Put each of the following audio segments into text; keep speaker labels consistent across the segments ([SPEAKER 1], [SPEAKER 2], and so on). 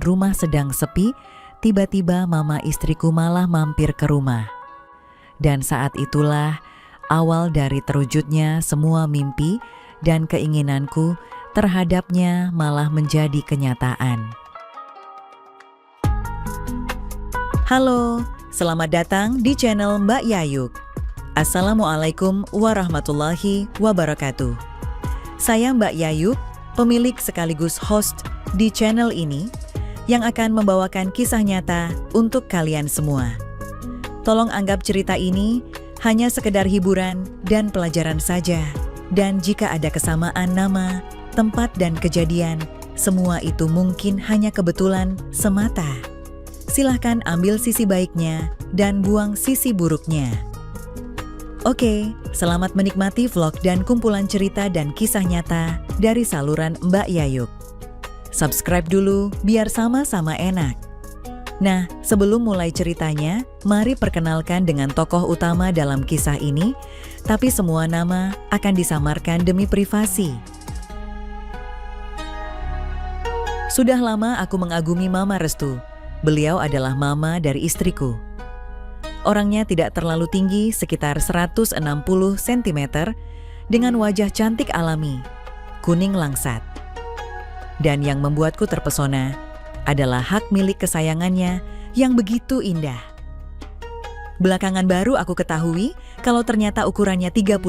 [SPEAKER 1] rumah sedang sepi, tiba-tiba mama istriku malah mampir ke rumah. Dan saat itulah awal dari terwujudnya semua mimpi dan keinginanku terhadapnya malah menjadi kenyataan. Halo, selamat datang di channel Mbak Yayuk. Assalamualaikum warahmatullahi wabarakatuh. Saya Mbak Yayuk, pemilik sekaligus host di channel ini yang akan membawakan kisah nyata untuk kalian semua. Tolong anggap cerita ini hanya sekedar hiburan dan pelajaran saja. Dan jika ada kesamaan nama, tempat dan kejadian, semua itu mungkin hanya kebetulan semata. Silahkan ambil sisi baiknya dan buang sisi buruknya. Oke, selamat menikmati vlog dan kumpulan cerita dan kisah nyata dari saluran Mbak Yayuk. Subscribe dulu biar sama-sama enak. Nah, sebelum mulai ceritanya, mari perkenalkan dengan tokoh utama dalam kisah ini, tapi semua nama akan disamarkan demi privasi. Sudah lama aku mengagumi Mama Restu. Beliau adalah mama dari istriku. Orangnya tidak terlalu tinggi, sekitar 160 cm, dengan wajah cantik alami, kuning langsat. Dan yang membuatku terpesona adalah hak milik kesayangannya yang begitu indah. Belakangan baru aku ketahui kalau ternyata ukurannya 38,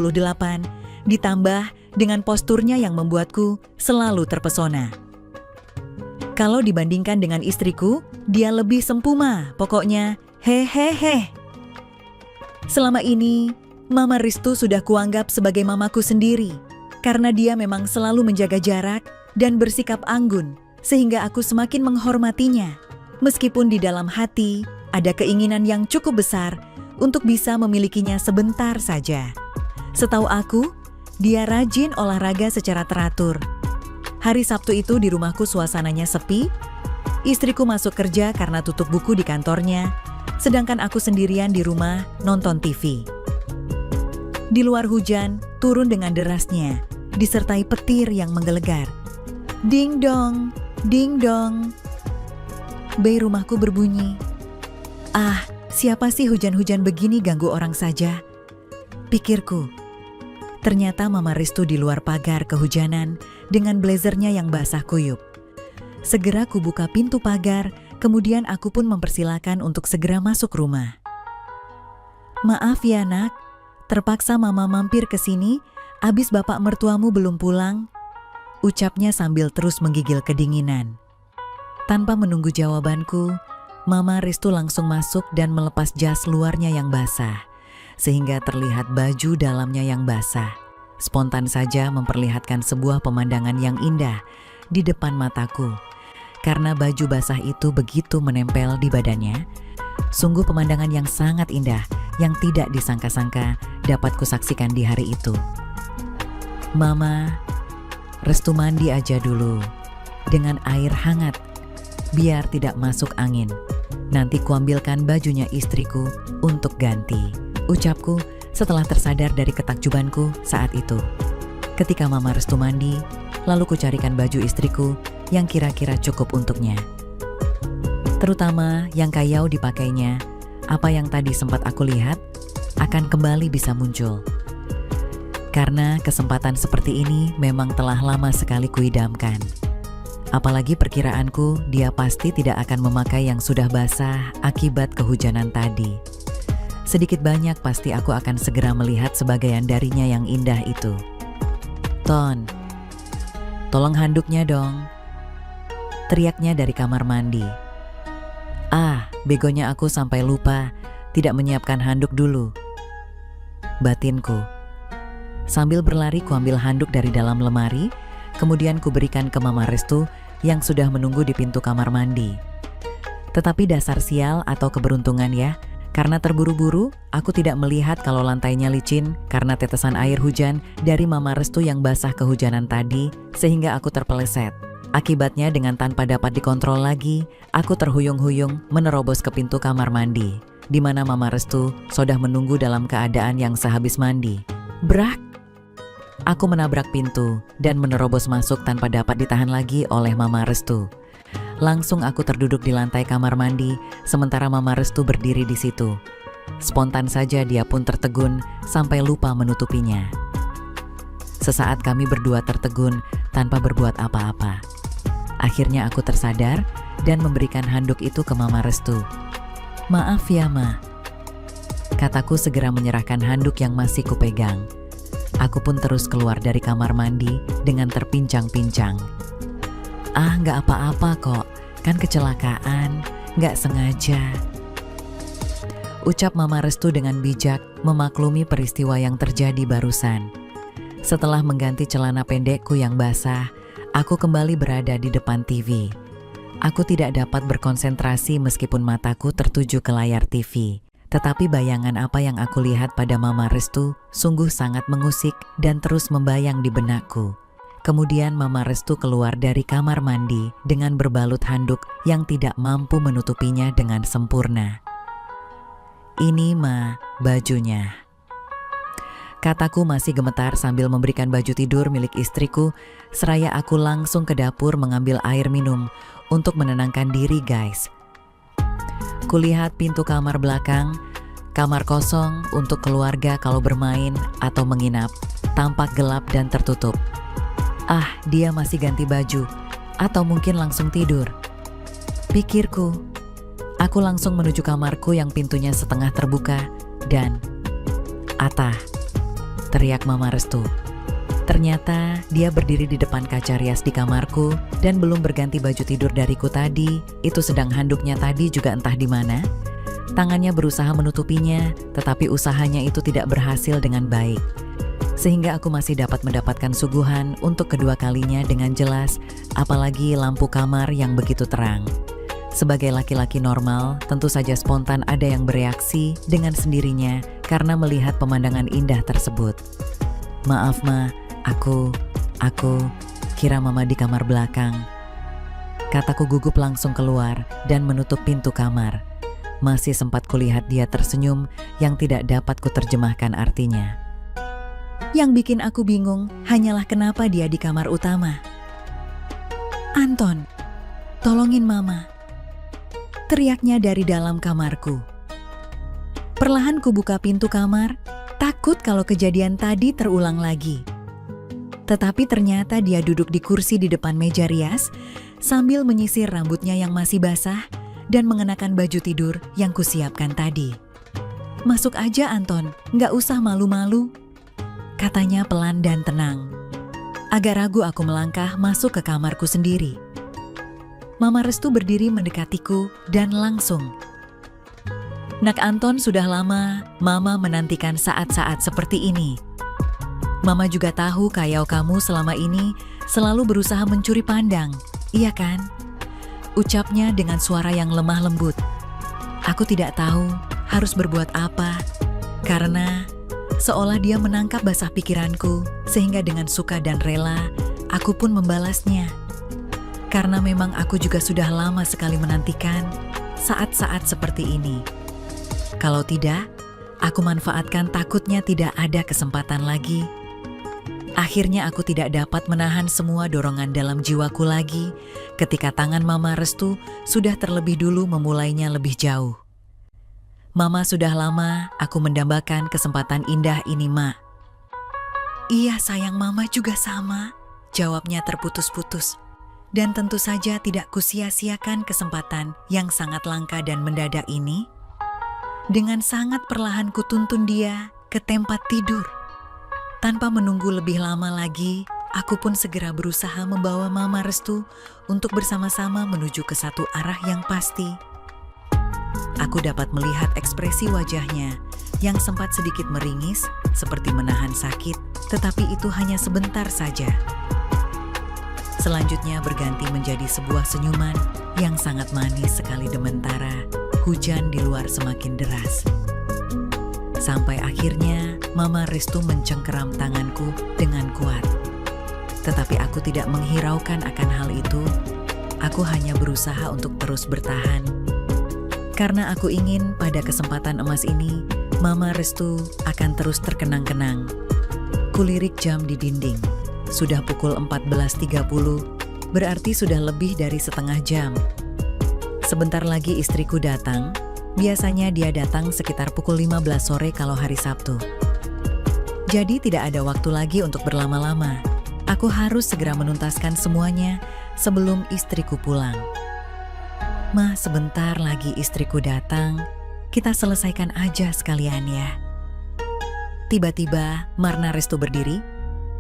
[SPEAKER 1] ditambah dengan posturnya yang membuatku selalu terpesona. Kalau dibandingkan dengan istriku, dia lebih sempurna, pokoknya hehehe. Selama ini, Mama Restu sudah kuanggap sebagai mamaku sendiri, karena dia memang selalu menjaga jarak dan bersikap anggun, sehingga aku semakin menghormatinya. Meskipun di dalam hati ada keinginan yang cukup besar untuk bisa memilikinya sebentar saja. Setahu aku, dia rajin olahraga secara teratur. Hari Sabtu itu di rumahku suasananya sepi. Istriku masuk kerja karena tutup buku di kantornya, sedangkan aku sendirian di rumah nonton TV. Di luar hujan turun dengan derasnya, disertai petir yang menggelegar. Ding dong, ding dong. Bay rumahku berbunyi. Ah, siapa sih hujan-hujan begini ganggu orang saja? Pikirku. Ternyata Mama Restu di luar pagar kehujanan dengan blazernya yang basah kuyup. Segera kubuka pintu pagar, kemudian aku pun mempersilakan untuk segera masuk rumah. Maaf ya nak, terpaksa Mama mampir ke sini, abis bapak mertuamu belum pulang, ucapnya sambil terus menggigil kedinginan. Tanpa menunggu jawabanku, Mama Restu langsung masuk dan melepas jas luarnya yang basah, sehingga terlihat baju dalamnya yang basah. Spontan saja memperlihatkan sebuah pemandangan yang indah di depan mataku. Karena baju basah itu begitu menempel di badannya, sungguh pemandangan yang sangat indah yang tidak disangka-sangka dapat kusaksikan di hari itu. Mama, Restu mandi aja dulu dengan air hangat biar tidak masuk angin. Nanti kuambilkan bajunya istriku untuk ganti, ucapku setelah tersadar dari ketakjubanku saat itu. Ketika Mama Restu mandi, lalu kucarikan baju istriku yang kira-kira cukup untuknya. Terutama yang kayau dipakainya, apa yang tadi sempat aku lihat akan kembali bisa muncul. Karena kesempatan seperti ini memang telah lama sekali kuidamkan. Apalagi perkiraanku dia pasti tidak akan memakai yang sudah basah akibat kehujanan tadi. Sedikit banyak pasti aku akan segera melihat sebagian darinya yang indah itu. Ton, tolong handuknya dong, teriaknya dari kamar mandi. Ah, begonya aku sampai lupa tidak menyiapkan handuk dulu, batinku. Sambil berlari kuambil handuk dari dalam lemari, kemudian kuberikan ke Mama Restu yang sudah menunggu di pintu kamar mandi. Tetapi dasar sial atau keberuntungan ya, karena terburu-buru aku tidak melihat kalau lantainya licin karena tetesan air hujan dari Mama Restu yang basah kehujanan tadi, sehingga aku terpeleset. Akibatnya dengan tanpa dapat dikontrol lagi, aku terhuyung-huyung menerobos ke pintu kamar mandi, di mana Mama Restu sudah menunggu dalam keadaan yang sehabis mandi. Brak! Aku menabrak pintu dan menerobos masuk tanpa dapat ditahan lagi oleh Mama Restu. Langsung aku terduduk di lantai kamar mandi, sementara Mama Restu berdiri di situ. Spontan saja dia pun tertegun sampai lupa menutupinya. Sesaat kami berdua tertegun tanpa berbuat apa-apa. Akhirnya aku tersadar dan memberikan handuk itu ke Mama Restu. "Maaf ya, Ma," kataku segera menyerahkan handuk yang masih kupegang. Aku pun terus keluar dari kamar mandi dengan terpincang-pincang. "Ah, nggak apa-apa kok, kan kecelakaan, nggak sengaja," ucap Mama Restu dengan bijak memaklumi peristiwa yang terjadi barusan. Setelah mengganti celana pendekku yang basah, aku kembali berada di depan TV. Aku tidak dapat berkonsentrasi meskipun mataku tertuju ke layar TV. Tetapi bayangan apa yang aku lihat pada Mama Restu sungguh sangat mengusik dan terus membayang di benakku. Kemudian Mama Restu keluar dari kamar mandi dengan berbalut handuk yang tidak mampu menutupinya dengan sempurna. "Ini, Ma, bajunya," kataku masih gemetar sambil memberikan baju tidur milik istriku, seraya aku langsung ke dapur mengambil air minum untuk menenangkan diri, guys. Kulihat pintu kamar belakang, kamar kosong untuk keluarga kalau bermain atau menginap, tampak gelap dan tertutup. Ah, dia masih ganti baju, atau mungkin langsung tidur, pikirku. Aku langsung menuju kamarku yang pintunya setengah terbuka dan "Atah!" teriak Mama Restu. Ternyata dia berdiri di depan kaca rias di kamarku dan belum berganti baju tidur dariku tadi. Itu sedang handuknya tadi juga entah di mana. Tangannya berusaha menutupinya, tetapi usahanya itu tidak berhasil dengan baik. Sehingga aku masih dapat mendapatkan suguhan untuk kedua kalinya dengan jelas, apalagi lampu kamar yang begitu terang. Sebagai laki-laki normal, tentu saja spontan ada yang bereaksi dengan sendirinya karena melihat pemandangan indah tersebut. "Maaf, Ma, aku kira Mama di kamar belakang," kataku gugup langsung keluar dan menutup pintu kamar. Masih sempat kulihat dia tersenyum yang tidak dapat kuterjemahkan artinya. Yang bikin aku bingung hanyalah kenapa dia di kamar utama. "Anton, tolongin Mama," teriaknya dari dalam kamarku. Perlahan ku buka pintu kamar, takut kalau kejadian tadi terulang lagi. Tetapi ternyata dia duduk di kursi di depan meja rias sambil menyisir rambutnya yang masih basah dan mengenakan baju tidur yang kusiapkan tadi. "Masuk aja, Anton, nggak usah malu-malu," katanya pelan dan tenang. Agak ragu aku melangkah masuk ke kamarku sendiri. Mama Restu berdiri mendekatiku dan langsung, "Nak Anton, sudah lama Mama menantikan saat-saat seperti ini. Mama juga tahu kayak kamu selama ini selalu berusaha mencuri pandang, iya kan?" ucapnya dengan suara yang lemah lembut. Aku tidak tahu harus berbuat apa, karena seolah dia menangkap basah pikiranku, sehingga dengan suka dan rela aku pun membalasnya. Karena memang aku juga sudah lama sekali menantikan saat-saat seperti ini. Kalau tidak, aku manfaatkan takutnya tidak ada kesempatan lagi. Akhirnya aku tidak dapat menahan semua dorongan dalam jiwaku lagi ketika tangan Mama Restu sudah terlebih dulu memulainya lebih jauh. "Mama, sudah lama aku mendambakan kesempatan indah ini, Ma." "Iya sayang, Mama juga sama," jawabnya terputus-putus. Dan tentu saja tidak kusia-siakan kesempatan yang sangat langka dan mendadak ini. Dengan sangat perlahan kutuntun dia ke tempat tidur. Tanpa menunggu lebih lama lagi, aku pun segera berusaha membawa Mama Restu untuk bersama-sama menuju ke satu arah yang pasti. Aku dapat melihat ekspresi wajahnya yang sempat sedikit meringis seperti menahan sakit, tetapi itu hanya sebentar saja. Selanjutnya berganti menjadi sebuah senyuman yang sangat manis sekali sementara hujan di luar semakin deras. Sampai akhirnya Mama Restu mencengkeram tanganku dengan kuat. Tetapi aku tidak menghiraukan akan hal itu. Aku hanya berusaha untuk terus bertahan. Karena aku ingin pada kesempatan emas ini, Mama Restu akan terus terkenang-kenang. Kulirik jam di dinding. Sudah pukul 14.30. berarti sudah lebih dari setengah jam. Sebentar lagi istriku datang. Biasanya dia datang sekitar pukul 15 sore kalau hari Sabtu. Jadi tidak ada waktu lagi untuk berlama-lama. Aku harus segera menuntaskan semuanya sebelum istriku pulang. Ma, sebentar lagi istriku datang. Kita selesaikan aja sekalian ya. Tiba-tiba Marna Restu berdiri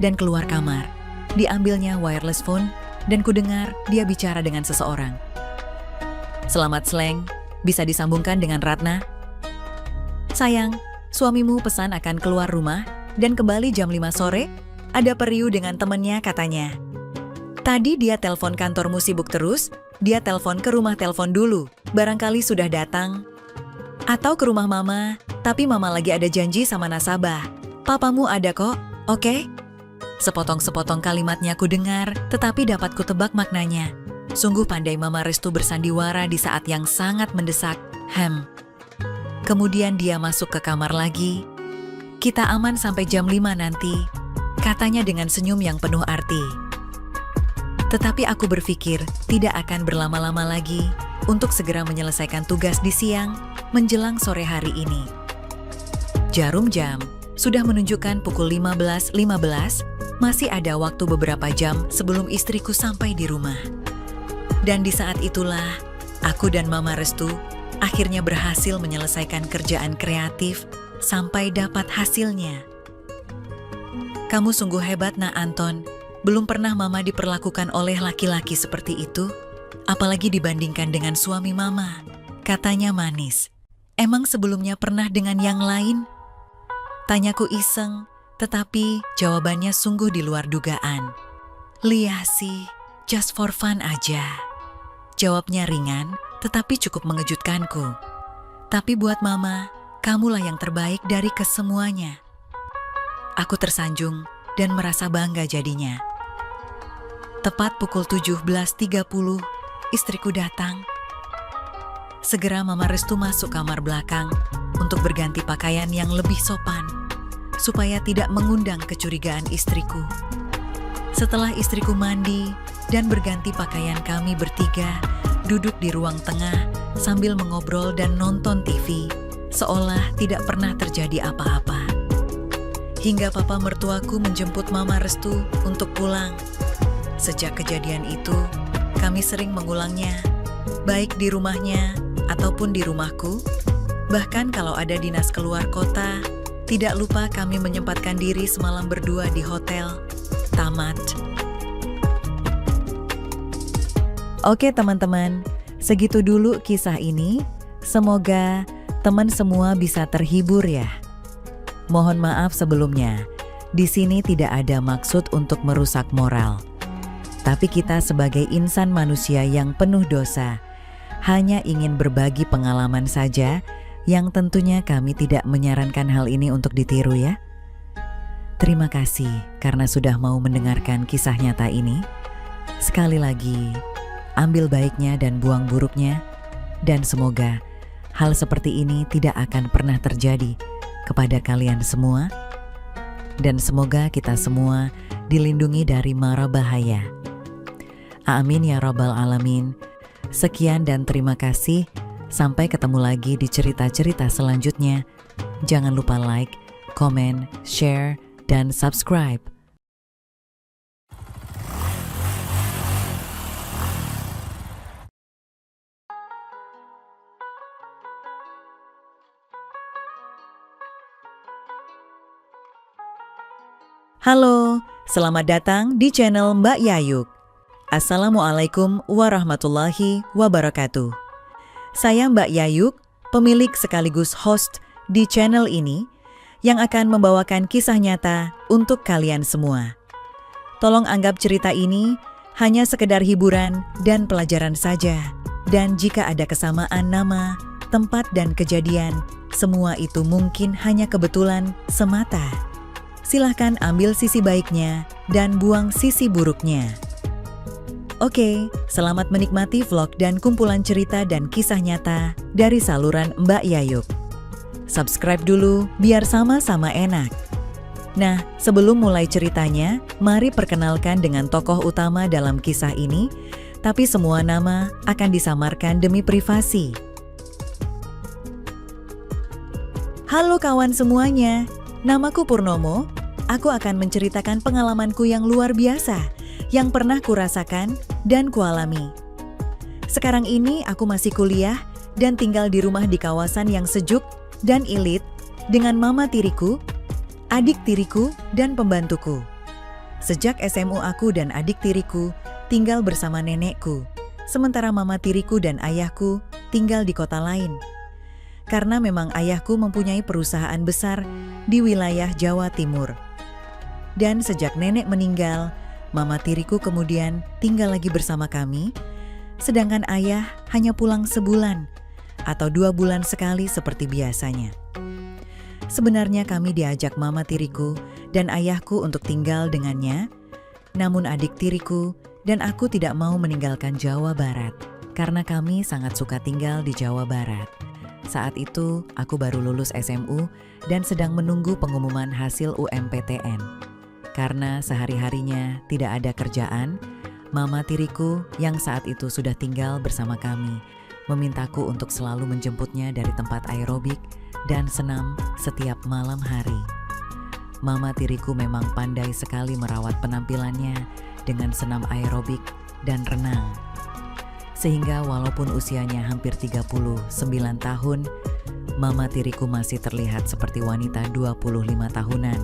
[SPEAKER 1] dan keluar kamar. Diambilnya wireless phone dan kudengar dia bicara dengan seseorang. Selamat Sleng, bisa disambungkan dengan Ratna? Sayang, suamimu pesan akan keluar rumah dan kembali jam 5 sore. Ada periu dengan temennya katanya. Tadi dia telepon kantormu sibuk terus, dia telepon ke rumah telepon dulu. Barangkali sudah datang. Atau ke rumah mama, tapi mama lagi ada janji sama nasabah. Papamu ada kok, oke? Sepotong-sepotong kalimatnya ku dengar, tetapi dapat ku tebak maknanya. Sungguh pandai Mama Restu bersandiwara di saat yang sangat mendesak. Kemudian dia masuk ke kamar lagi. Kita aman sampai jam 5 nanti, katanya dengan senyum yang penuh arti. Tetapi aku berpikir tidak akan berlama-lama lagi untuk segera menyelesaikan tugas di siang menjelang sore hari ini. Jarum jam sudah menunjukkan pukul 15.15, masih ada waktu beberapa jam sebelum istriku sampai di rumah. Dan di saat itulah, aku dan Mama Restu akhirnya berhasil menyelesaikan kerjaan kreatif sampai dapat hasilnya. Kamu sungguh hebat, Nak Anton. Belum pernah Mama diperlakukan oleh laki-laki seperti itu, apalagi dibandingkan dengan suami Mama, katanya manis. Emang sebelumnya pernah dengan yang lain? Tanyaku iseng, tetapi jawabannya sungguh di luar dugaan. Liah sih, just for fun aja. Jawabnya ringan, tetapi cukup mengejutkanku. Tapi buat Mama, kamulah yang terbaik dari kesemuanya. Aku tersanjung dan merasa bangga jadinya. Tepat pukul 17.30, istriku datang. Segera Mama Restu masuk kamar belakang untuk berganti pakaian yang lebih sopan, supaya tidak mengundang kecurigaan istriku. Setelah istriku mandi dan berganti pakaian, kami bertiga duduk di ruang tengah sambil mengobrol dan nonton TV, seolah tidak pernah terjadi apa-apa. Hingga papa mertuaku menjemput Mama Restu untuk pulang. Sejak kejadian itu, kami sering mengulangnya, baik di rumahnya ataupun di rumahku. Bahkan kalau ada dinas keluar kota, tidak lupa kami menyempatkan diri semalam berdua di hotel. Tamat. Oke teman-teman, segitu dulu kisah ini. Semoga teman semua bisa terhibur ya. Mohon maaf sebelumnya, di sini tidak ada maksud untuk merusak moral. Tapi kita sebagai insan manusia yang penuh dosa, hanya ingin berbagi pengalaman saja, yang tentunya kami tidak menyarankan hal ini untuk ditiru ya. Terima kasih karena sudah mau mendengarkan kisah nyata ini. Sekali lagi, ambil baiknya dan buang buruknya, dan semoga hal seperti ini tidak akan pernah terjadi kepada kalian semua, dan semoga kita semua dilindungi dari mara bahaya. Amin ya Rabbal Alamin. Sekian dan terima kasih. Sampai ketemu lagi di cerita-cerita selanjutnya. Jangan lupa like, komen, share, dan subscribe. Halo, selamat datang di channel Mbak Yayuk. Assalamualaikum warahmatullahi wabarakatuh. Saya Mbak Yayuk, pemilik sekaligus host di channel ini yang akan membawakan kisah nyata untuk kalian semua. Tolong anggap cerita ini hanya sekedar hiburan dan pelajaran saja. Dan jika ada kesamaan nama, tempat, dan kejadian, semua itu mungkin hanya kebetulan semata. Silahkan ambil sisi baiknya dan buang sisi buruknya. Oke, selamat menikmati vlog dan kumpulan cerita dan kisah nyata dari saluran Mbak Yayuk. Subscribe dulu biar sama-sama enak. Nah, sebelum mulai ceritanya, mari perkenalkan dengan tokoh utama dalam kisah ini, tapi semua nama akan disamarkan demi privasi. Halo kawan semuanya, namaku Purnomo. Aku akan menceritakan pengalamanku yang luar biasa, yang pernah kurasakan dan kualami. Sekarang ini aku masih kuliah dan tinggal di rumah di kawasan yang sejuk dan ilit dengan mama tiriku, adik tiriku, dan pembantuku. Sejak SMU aku dan adik tiriku tinggal bersama nenekku, sementara mama tiriku dan ayahku tinggal di kota lain. Karena memang ayahku mempunyai perusahaan besar di wilayah Jawa Timur. Dan sejak nenek meninggal, mama tiriku kemudian tinggal lagi bersama kami, sedangkan ayah hanya pulang sebulan atau 2 bulan sekali seperti biasanya. Sebenarnya kami diajak mama tiriku dan ayahku untuk tinggal dengannya, namun adik tiriku dan aku tidak mau meninggalkan Jawa Barat karena kami sangat suka tinggal di Jawa Barat. Saat itu aku baru lulus SMU dan sedang menunggu pengumuman hasil UMPTN. Karena sehari-harinya tidak ada kerjaan, mama tiriku yang saat itu sudah tinggal bersama kami memintaku untuk selalu menjemputnya dari tempat aerobik dan senam setiap malam hari. Mama tiriku memang pandai sekali merawat penampilannya dengan senam aerobik dan renang. Sehingga walaupun usianya hampir 39 tahun, mama tiriku masih terlihat seperti wanita 25 tahunan.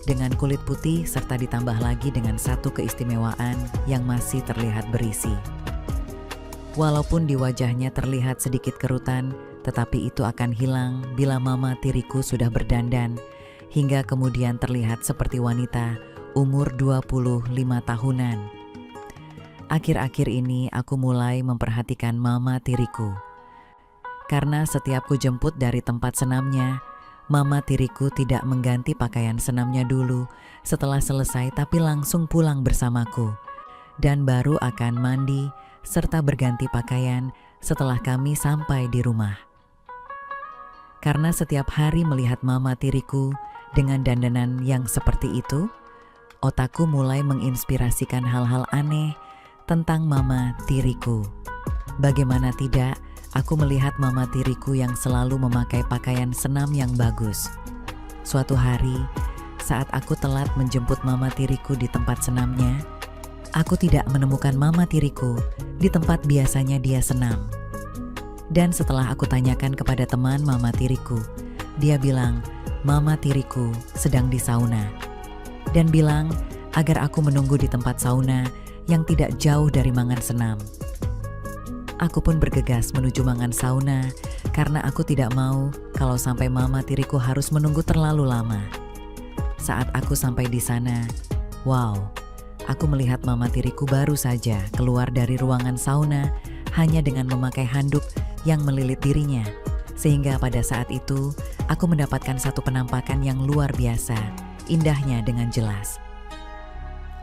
[SPEAKER 1] Dengan kulit putih serta ditambah lagi dengan satu keistimewaan yang masih terlihat berisi. Walaupun di wajahnya terlihat sedikit kerutan, tetapi itu akan hilang bila mama tiriku sudah berdandan, hingga kemudian terlihat seperti wanita umur 25 tahunan. Akhir-akhir ini aku mulai memperhatikan mama tiriku. Karena setiap ku jemput dari tempat senamnya, mama tiriku tidak mengganti pakaian senamnya dulu setelah selesai tapi langsung pulang bersamaku. Dan baru akan mandi serta berganti pakaian setelah kami sampai di rumah. Karena setiap hari melihat mama tiriku dengan dandanan yang seperti itu, otakku mulai menginspirasikan hal-hal aneh tentang mama tiriku. Bagaimana tidak, aku melihat mama tiriku yang selalu memakai pakaian senam yang bagus. Suatu hari, saat aku telat menjemput mama tiriku di tempat senamnya, aku tidak menemukan mama tiriku di tempat biasanya dia senam. Dan setelah aku tanyakan kepada teman mama tiriku, dia bilang mama tiriku sedang di sauna. Dan bilang agar aku menunggu di tempat sauna yang tidak jauh dari mangan senam. Aku pun bergegas menuju mangan sauna karena aku tidak mau kalau sampai mama tiriku harus menunggu terlalu lama. Saat aku sampai di sana, wow, aku melihat mama tiriku baru saja keluar dari ruangan sauna hanya dengan memakai handuk yang melilit dirinya. Sehingga pada saat itu, aku mendapatkan satu penampakan yang luar biasa, indahnya dengan jelas.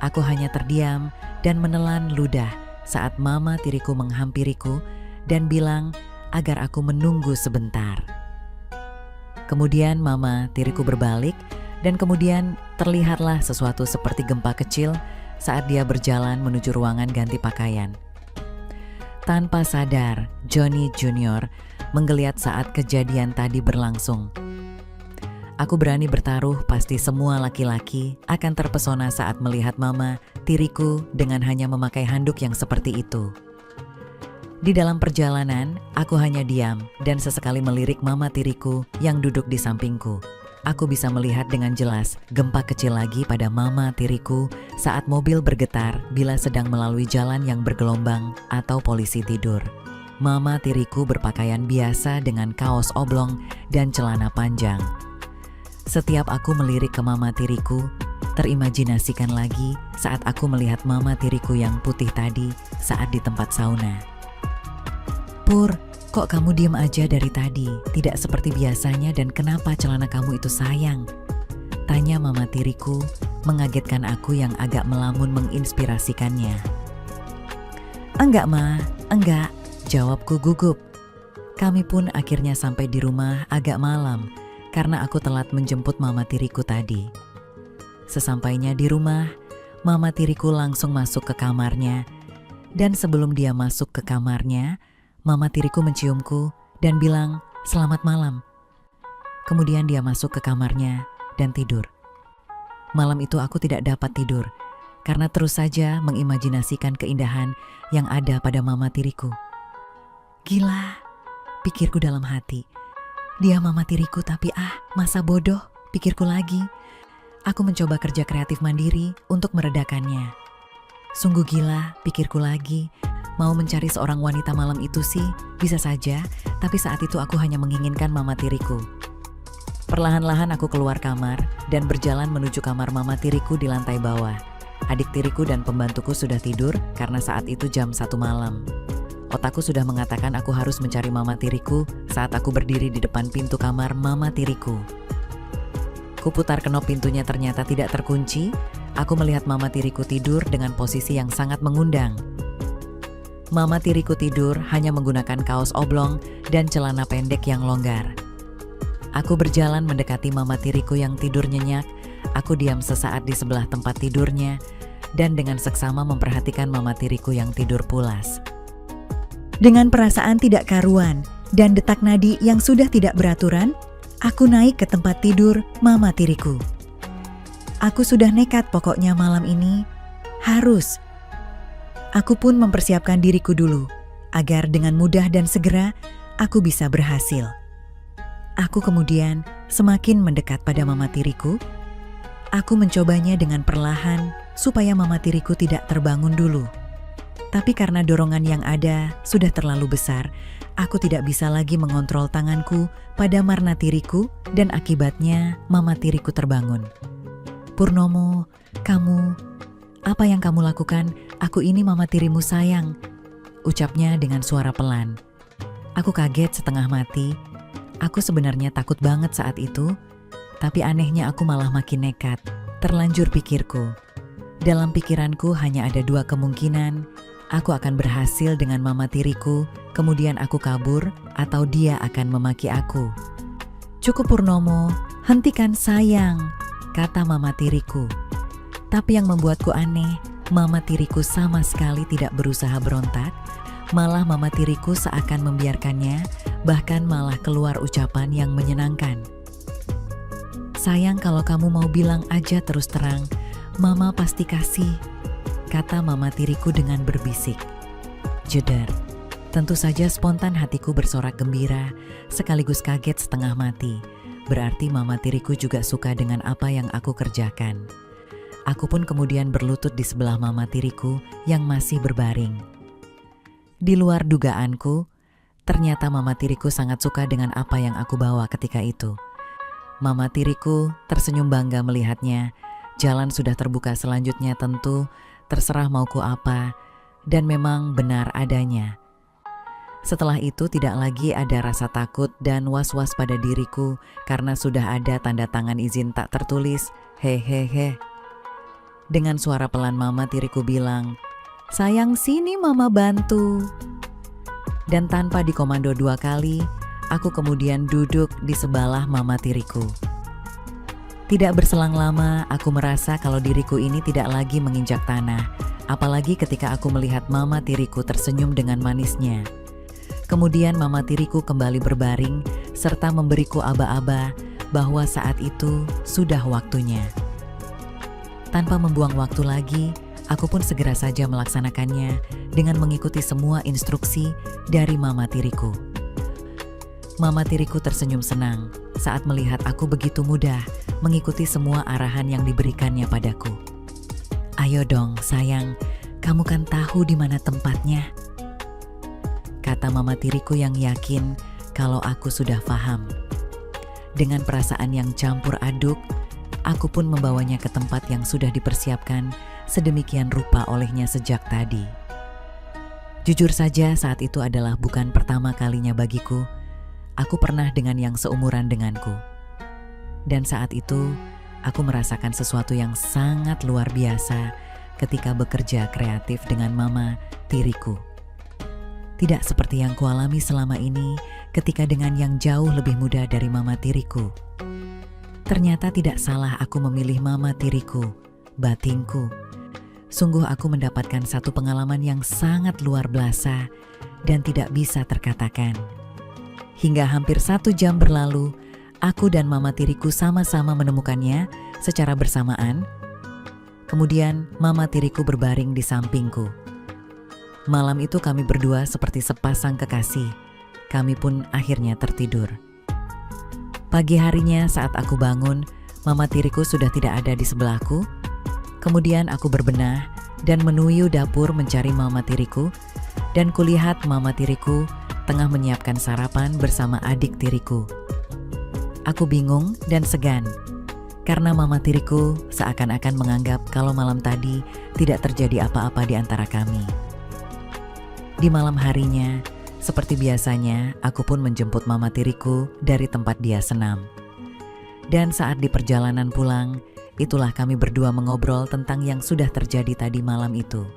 [SPEAKER 1] Aku hanya terdiam dan menelan ludah saat mama tiriku menghampiriku dan bilang agar aku menunggu sebentar. Kemudian mama tiriku berbalik dan kemudian terlihatlah sesuatu seperti gempa kecil saat dia berjalan menuju ruangan ganti pakaian. Tanpa sadar, Johnny Junior menggeliat saat kejadian tadi berlangsung. Aku berani bertaruh pasti semua laki-laki akan terpesona saat melihat mama tiriku dengan hanya memakai handuk yang seperti itu. Di dalam perjalanan, aku hanya diam dan sesekali melirik mama tiriku yang duduk di sampingku. Aku bisa melihat dengan jelas gempa kecil lagi pada mama tiriku saat mobil bergetar bila sedang melalui jalan yang bergelombang atau polisi tidur. Mama tiriku berpakaian biasa dengan kaos oblong dan celana panjang. Setiap aku melirik ke mama tiriku, terimajinasikan lagi saat aku melihat mama tiriku yang putih tadi saat di tempat sauna. Pur, kok kamu diem aja dari tadi? Tidak seperti biasanya dan kenapa celana kamu itu sayang? Tanya mama tiriku, mengagetkan aku yang agak melamun menginspirasikannya. Enggak ma, enggak, jawabku gugup. Kami pun akhirnya sampai di rumah agak malam karena aku telat menjemput mama tiriku tadi. Sesampainya di rumah, mama tiriku langsung masuk ke kamarnya. Dan sebelum dia masuk ke kamarnya, mama tiriku menciumku dan bilang, "Selamat malam." Kemudian dia masuk ke kamarnya dan tidur. Malam itu aku tidak dapat tidur karena terus saja mengimajinasikan keindahan yang ada pada mama tiriku. Gila, pikirku dalam hati. Dia mama tiriku tapi masa bodoh, pikirku lagi. Aku mencoba kerja kreatif mandiri untuk meredakannya. Sungguh gila, pikirku lagi. Mau mencari seorang wanita malam itu sih, bisa saja, tapi saat itu aku hanya menginginkan mama tiriku. Perlahan-lahan aku keluar kamar dan berjalan menuju kamar mama tiriku di lantai bawah. Adik tiriku dan pembantuku sudah tidur karena saat itu jam 1 malam. Otakku sudah mengatakan aku harus mencari mama tiriku saat aku berdiri di depan pintu kamar mama tiriku. Kuputar kenop pintunya, ternyata tidak terkunci. Aku melihat mama tiriku tidur dengan posisi yang sangat mengundang. Mama tiriku tidur hanya menggunakan kaos oblong dan celana pendek yang longgar. Aku berjalan mendekati mama tiriku yang tidur nyenyak. Aku diam sesaat di sebelah tempat tidurnya dan dengan seksama memperhatikan mama tiriku yang tidur pulas. Dengan perasaan tidak karuan dan detak nadi yang sudah tidak beraturan, aku naik ke tempat tidur mama tiriku. Aku sudah nekat pokoknya malam ini harus. Aku pun mempersiapkan diriku dulu agar dengan mudah dan segera aku bisa berhasil. Aku kemudian semakin mendekat pada mama tiriku. Aku mencobanya dengan perlahan supaya mama tiriku tidak terbangun dulu. Tapi karena dorongan yang ada sudah terlalu besar, aku tidak bisa lagi mengontrol tanganku pada marna tiriku dan akibatnya mama tiriku terbangun. "Purnomo, kamu, apa yang kamu lakukan? Aku ini mama tirimu sayang," ucapnya dengan suara pelan. Aku kaget setengah mati. Aku sebenarnya takut banget saat itu, tapi anehnya aku malah makin nekat. Terlanjur pikirku. Dalam pikiranku hanya ada 2 kemungkinan. Aku akan berhasil dengan mama tiriku, kemudian aku kabur, atau dia akan memaki aku. "Cukup Purnomo, hentikan sayang," kata mama tiriku. Tapi yang membuatku aneh, mama tiriku sama sekali tidak berusaha berontak. Malah mama tiriku seakan membiarkannya, bahkan malah keluar ucapan yang menyenangkan. "Sayang, kalau kamu mau bilang aja terus terang, mama pasti kasih," kata mama tiriku dengan berbisik. Jedar. Tentu saja spontan hatiku bersorak gembira, sekaligus kaget setengah mati. Berarti mama tiriku juga suka dengan apa yang aku kerjakan. Aku pun kemudian berlutut di sebelah mama tiriku yang masih berbaring. Di luar dugaanku, ternyata mama tiriku sangat suka dengan apa yang aku bawa ketika itu. Mama tiriku tersenyum bangga melihatnya. Jalan sudah terbuka selanjutnya tentu, terserah mauku apa, dan memang benar adanya. Setelah itu tidak lagi ada rasa takut dan was-was pada diriku karena sudah ada tanda tangan izin tak tertulis. Hehehe. Dengan suara pelan mama tiriku bilang, "Sayang, sini mama bantu." Dan tanpa dikomando 2 kali, aku kemudian duduk di sebelah mama tiriku. Tidak berselang lama, aku merasa kalau diriku ini tidak lagi menginjak tanah, apalagi ketika aku melihat mama tiriku tersenyum dengan manisnya. Kemudian mama tiriku kembali berbaring serta memberiku aba-aba bahwa saat itu sudah waktunya. Tanpa membuang waktu lagi, aku pun segera saja melaksanakannya dengan mengikuti semua instruksi dari mama tiriku. Mama tiriku tersenyum senang saat melihat aku begitu mudah mengikuti semua arahan yang diberikannya padaku. "Ayo dong sayang, kamu kan tahu di mana tempatnya," kata mama tiriku yang yakin kalau aku sudah paham. Dengan perasaan yang campur aduk, aku pun membawanya ke tempat yang sudah dipersiapkan sedemikian rupa olehnya sejak tadi. Jujur saja saat itu adalah bukan pertama kalinya bagiku. Aku pernah dengan yang seumuran denganku. Dan saat itu, aku merasakan sesuatu yang sangat luar biasa ketika bekerja kreatif dengan mama tiriku. Tidak seperti yang kualami selama ini ketika dengan yang jauh lebih muda dari mama tiriku. Ternyata tidak salah aku memilih mama tiriku, batinku. Sungguh aku mendapatkan satu pengalaman yang sangat luar biasa dan tidak bisa terkatakan. Hingga hampir 1 jam berlalu, aku dan mama tiriku sama-sama menemukannya secara bersamaan. Kemudian mama tiriku berbaring di sampingku. Malam itu kami berdua seperti sepasang kekasih. Kami pun akhirnya tertidur. Pagi harinya saat aku bangun, mama tiriku sudah tidak ada di sebelahku. Kemudian aku berbenah dan menuju dapur mencari mama tiriku, dan kulihat mama tiriku tengah menyiapkan sarapan bersama adik tiriku. Aku bingung dan segan, karena mama tiriku seakan-akan menganggap kalau malam tadi tidak terjadi apa-apa di antara kami. Di malam harinya, seperti biasanya, aku pun menjemput mama tiriku dari tempat dia senam. Dan saat di perjalanan pulang, itulah kami berdua mengobrol tentang yang sudah terjadi tadi malam itu.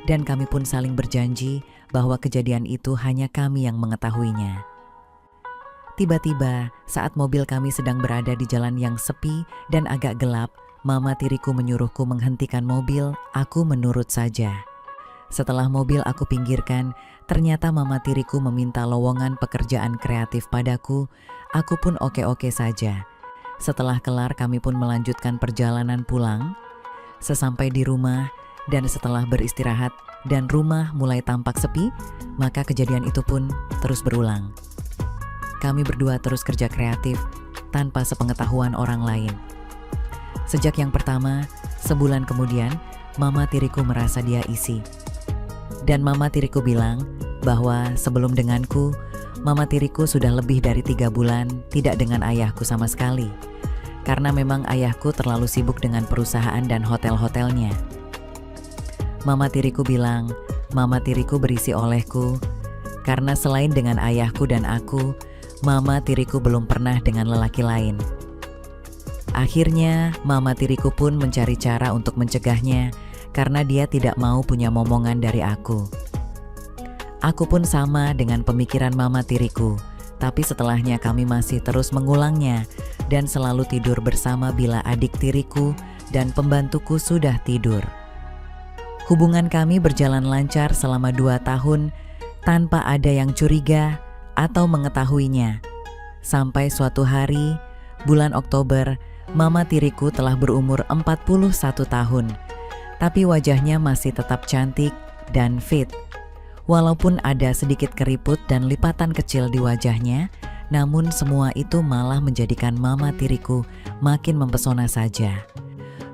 [SPEAKER 1] Dan kami pun saling berjanji bahwa kejadian itu hanya kami yang mengetahuinya. Tiba-tiba, saat mobil kami sedang berada di jalan yang sepi dan agak gelap, mama tiriku menyuruhku menghentikan mobil. Aku menurut saja. Setelah mobil aku pinggirkan, ternyata mama tiriku meminta lowongan pekerjaan kreatif padaku. Aku pun oke-oke saja. Setelah kelar, kami pun melanjutkan perjalanan pulang. Sesampai di rumah dan setelah beristirahat dan rumah mulai tampak sepi, maka kejadian itu pun terus berulang. Kami berdua terus kerja kreatif tanpa sepengetahuan orang lain. Sejak yang pertama, sebulan kemudian, mama tiriku merasa dia isi. Dan mama tiriku bilang bahwa sebelum denganku, mama tiriku sudah lebih dari 3 bulan tidak dengan ayahku sama sekali. Karena memang ayahku terlalu sibuk dengan perusahaan dan hotel-hotelnya. Mama tiriku bilang, mama tiriku berisi olehku, karena selain dengan ayahku dan aku, mama tiriku belum pernah dengan lelaki lain. Akhirnya, mama tiriku pun mencari cara untuk mencegahnya, karena dia tidak mau punya momongan dari aku. Aku pun sama dengan pemikiran mama tiriku, tapi setelahnya kami masih terus mengulangnya dan selalu tidur bersama bila adik tiriku dan pembantuku sudah tidur. Hubungan kami berjalan lancar selama 2 tahun tanpa ada yang curiga atau mengetahuinya. Sampai suatu hari, bulan Oktober, mama tiriku telah berumur 41 tahun, tapi wajahnya masih tetap cantik dan fit. Walaupun ada sedikit keriput dan lipatan kecil di wajahnya, namun semua itu malah menjadikan mama tiriku makin mempesona saja.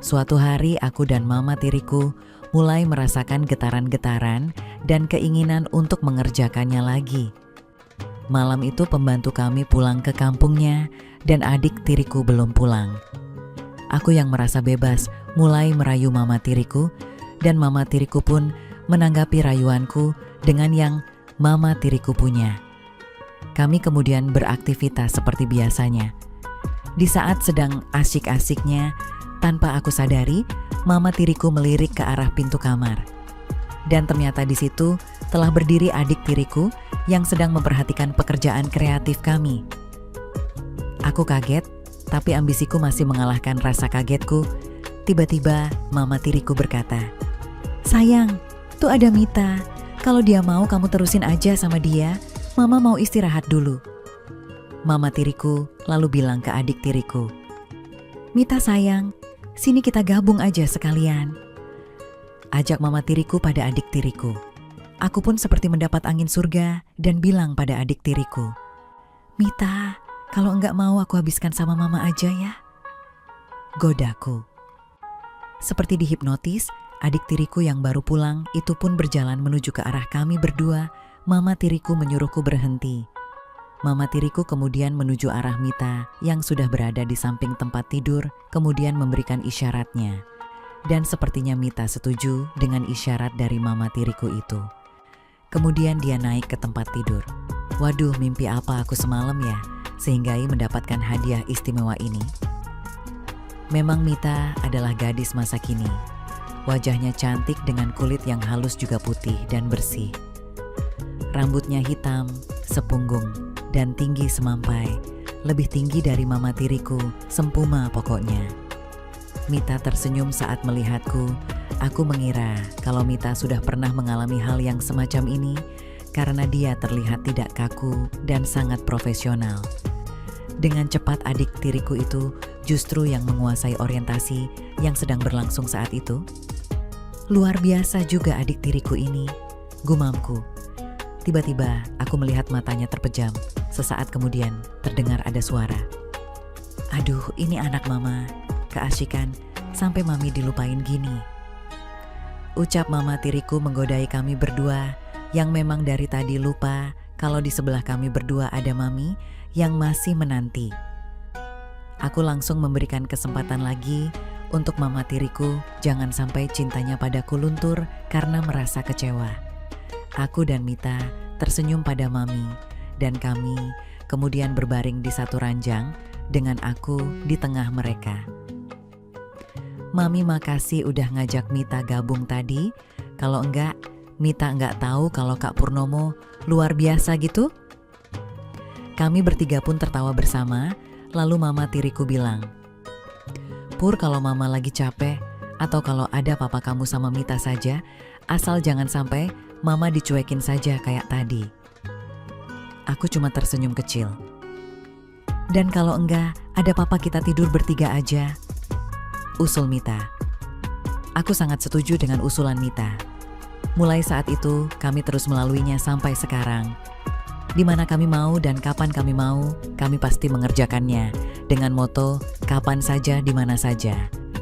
[SPEAKER 1] Suatu hari aku dan mama tiriku mulai merasakan getaran-getaran dan keinginan untuk mengerjakannya lagi. Malam itu pembantu kami pulang ke kampungnya dan adik tiriku belum pulang. Aku yang merasa bebas mulai merayu mama tiriku, dan mama tiriku pun menanggapi rayuanku dengan yang mama tiriku punya. Kami kemudian beraktivitas seperti biasanya. Di saat sedang asyik-asyiknya, tanpa aku sadari, mama tiriku melirik ke arah pintu kamar. Dan ternyata di situ telah berdiri adik tiriku yang sedang memperhatikan pekerjaan kreatif kami. Aku kaget, tapi ambisiku masih mengalahkan rasa kagetku. Tiba-tiba mama tiriku berkata, "Sayang, tuh ada Mita. Kalau dia mau kamu terusin aja sama dia. Mama mau istirahat dulu." Mama tiriku lalu bilang ke adik tiriku, "Mita sayang, sini kita gabung aja sekalian." Ajak mama tiriku pada adik tiriku. Aku pun seperti mendapat angin surga dan bilang pada adik tiriku, "Mita, kalau enggak mau aku habiskan sama mama aja ya." Godaku. Seperti dihipnotis, adik tiriku yang baru pulang itu pun berjalan menuju ke arah kami berdua. Mama tiriku menyuruhku berhenti. Mama tiriku kemudian menuju arah Mita yang sudah berada di samping tempat tidur, kemudian memberikan isyaratnya. Dan sepertinya Mita setuju dengan isyarat dari mama tiriku itu. Kemudian dia naik ke tempat tidur. Waduh, mimpi apa aku semalam ya, sehingga mendapatkan hadiah istimewa ini. Memang Mita adalah gadis masa kini. Wajahnya cantik dengan kulit yang halus juga putih dan bersih. Rambutnya hitam, sepunggung, dan tinggi semampai. lebih tinggi dari mama tiriku, sempuma pokoknya. Mita tersenyum saat melihatku. Aku mengira kalau Mita sudah pernah mengalami hal yang semacam ini karena dia terlihat tidak kaku dan sangat profesional. Dengan cepat adik tiriku itu justru yang menguasai orientasi yang sedang berlangsung saat itu. Luar biasa juga adik tiriku ini, gumamku. Tiba-tiba aku melihat matanya terpejam. Sesaat kemudian terdengar ada suara. Aduh, ini anak mama, keasikan sampai mami dilupain gini. Ucap mama tiriku menggodai kami berdua yang memang dari tadi lupa kalau di sebelah kami berdua ada mami yang masih menanti. Aku langsung memberikan kesempatan lagi untuk mama tiriku jangan sampai cintanya padaku luntur karena merasa kecewa. Aku dan Mita tersenyum pada mami dan kami kemudian berbaring di satu ranjang dengan aku di tengah mereka. Mami makasih udah ngajak Mita gabung tadi. Kalau enggak, Mita enggak tahu kalau Kak Purnomo luar biasa gitu. Kami bertiga pun tertawa bersama, lalu mama tiriku bilang, Pur, kalau mama lagi capek atau kalau ada papa kamu sama Mita saja, asal jangan sampai mama dicuekin saja kayak tadi. Aku cuma tersenyum kecil. Dan kalau enggak, ada papa kita tidur bertiga aja, usul Mita. Aku sangat setuju dengan usulan Mita. Mulai saat itu, kami terus melaluinya sampai sekarang. Di mana kami mau dan kapan kami mau, kami pasti mengerjakannya. Dengan moto, kapan saja, di mana saja.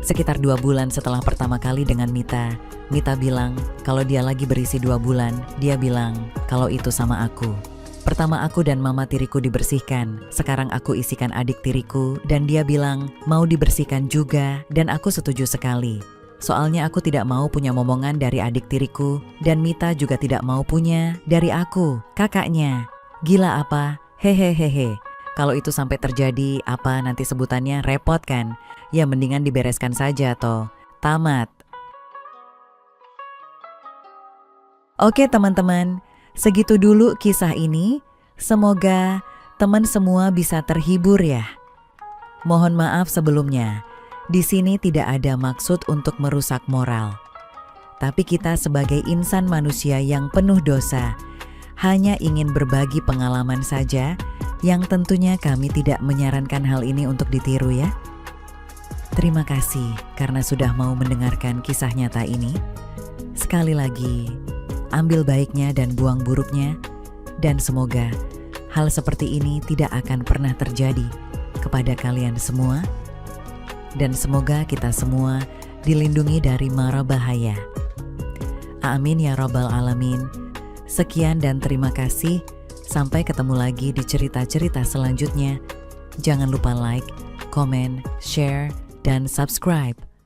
[SPEAKER 1] Sekitar 2 bulan setelah pertama kali dengan Mita, Mita bilang kalau dia lagi berisi 2 bulan, dia bilang kalau itu sama aku. Pertama aku dan mama tiriku dibersihkan, sekarang aku isikan adik tiriku dan dia bilang mau dibersihkan juga dan aku setuju sekali. Soalnya aku tidak mau punya momongan dari adik tiriku dan Mita juga tidak mau punya dari aku, kakaknya. Gila apa? Hehehehe. Kalau itu sampai terjadi apa nanti sebutannya repot kan? Ya mendingan dibereskan saja toh. Tamat. Oke teman-teman. Segitu dulu kisah ini, semoga teman semua bisa terhibur ya. Mohon maaf sebelumnya, di sini tidak ada maksud untuk merusak moral. Tapi kita sebagai insan manusia yang penuh dosa, hanya ingin berbagi pengalaman saja, yang tentunya kami tidak menyarankan hal ini untuk ditiru ya. Terima kasih karena sudah mau mendengarkan kisah nyata ini. Sekali lagi, ambil baiknya dan buang buruknya, dan semoga hal seperti ini tidak akan pernah terjadi kepada kalian semua, dan semoga kita semua dilindungi dari mara bahaya. Amin ya Rabbal Alamin. Sekian dan terima kasih. Sampai ketemu lagi di cerita-cerita selanjutnya. Jangan lupa like, komen, share, dan subscribe.